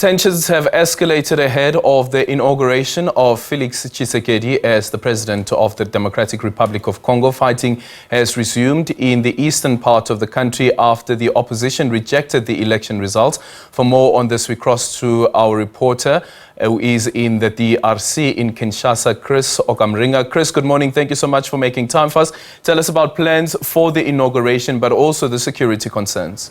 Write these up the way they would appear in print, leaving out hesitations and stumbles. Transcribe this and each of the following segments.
Tensions have escalated ahead of the inauguration of Felix Tshisekedi as the president of the Democratic Republic of Congo. Fighting has resumed in the eastern part of the country after the opposition rejected the election results. For more on this, we cross to our reporter who is in the DRC in Kinshasa, Chris Ocamringa. Chris, good morning. Thank you so much for making time for us. Tell us about plans for the inauguration, but also the security concerns.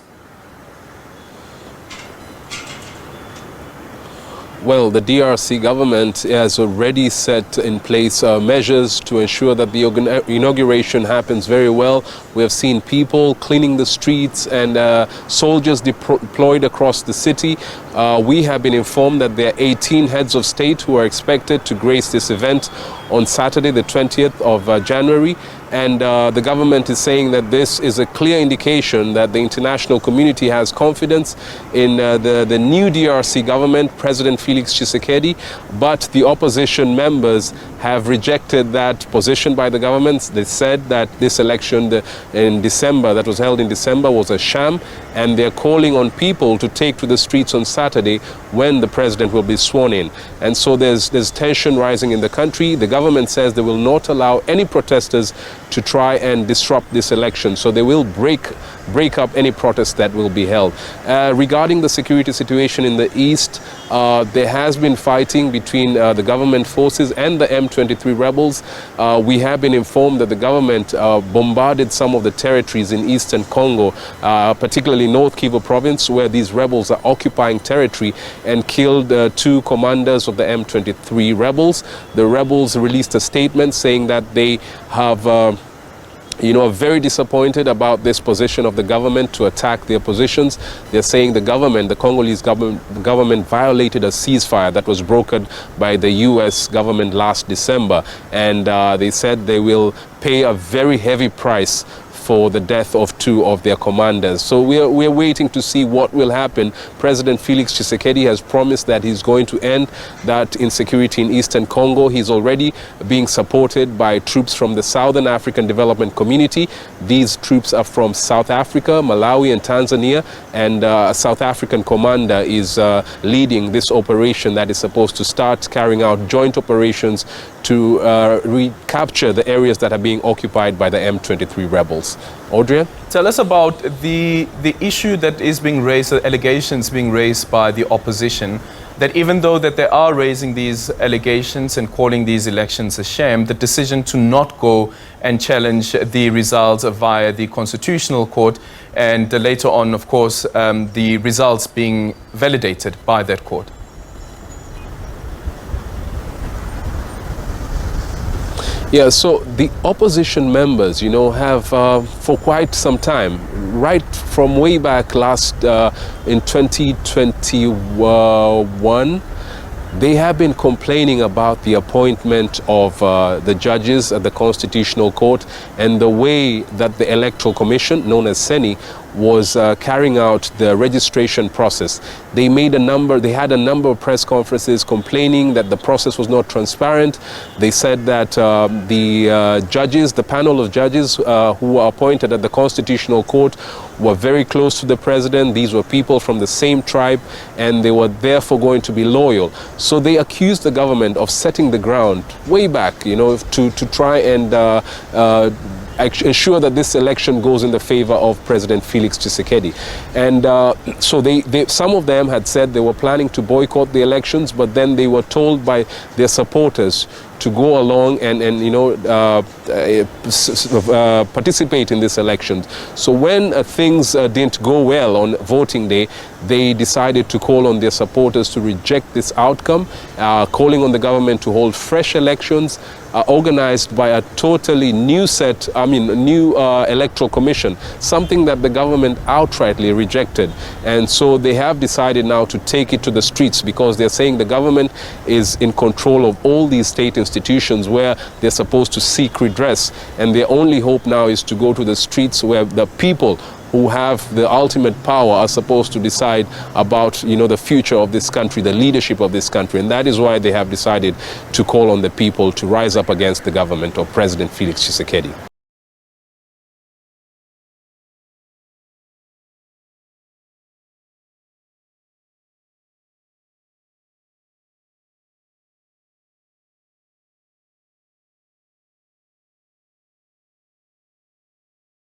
Well, the DRC government has already set in place measures to ensure that the inauguration happens very well. We have seen people cleaning the streets and soldiers deployed across the city. We have been informed that there are 18 heads of state who are expected to grace this event on Saturday, the 20th of January. And the government is saying that this is a clear indication that the international community has confidence in the new DRC government, President Felix Tshisekedi, but the opposition members have rejected that position by the government. They said that this election in December, that was held in December, was a sham, and they're calling on people to take to the streets on Saturday when the president will be sworn in. And so there's tension rising in the country. The government says they will not allow any protesters to try and disrupt this election. So they will break up any protest that will be held. Regarding the security situation in the east, there has been fighting between the government forces and the M23 rebels. We have been informed that the government bombarded some of the territories in eastern Congo, particularly North Kivu province, where these rebels are occupying territory, and killed two commanders of the M23 rebels. The rebels released a statement saying that they have are very disappointed about this position of the government to attack their positions. They're saying the Congolese government violated a ceasefire that was brokered by the US government last December. And they said they will pay a very heavy price for the death of two of their commanders. So we're waiting to see what will happen. President Felix Tshisekedi has promised that he's going to end that insecurity in eastern Congo. He's already being supported by troops from the Southern African Development Community. These troops are from South Africa, Malawi and Tanzania, and a South African commander is leading this operation that is supposed to start carrying out joint operations to recapture the areas that are being occupied by the M23 rebels. Audrey? Tell us about the issue that is being raised, the allegations being raised by the opposition, that even though that they are raising these allegations and calling these elections a sham, the decision to not go and challenge the results via the Constitutional Court, and later on, of course, the results being validated by that court. Yeah, so the opposition members, have for quite some time, right from way back in 2021, they have been complaining about the appointment of the judges at the Constitutional Court and the way that the Electoral Commission, known as CENI, was carrying out the registration process. They had a number of press conferences complaining that the process was not transparent. They said that the panel of judges who were appointed at the Constitutional Court were very close to the president. These were people from the same tribe, and they were therefore going to be loyal. So they accused the government of setting the ground way back, to try and ensure that this election goes in the favor of President Felix Tshisekedi. And so some of them had said they were planning to boycott the elections, but then they were told by their supporters to go along and participate in this election. So when things didn't go well on voting day, they decided to call on their supporters to reject this outcome, calling on the government to hold fresh elections organized by a totally new electoral commission, something that the government outrightly rejected. And so they have decided now to take it to the streets, because they're saying the government is in control of all these state institutions where they're supposed to seek redress. And their only hope now is to go to the streets where the people who have the ultimate power are supposed to decide about, the future of this country, the leadership of this country. And that is why they have decided to call on the people to rise up against the government of President Felix Tshisekedi.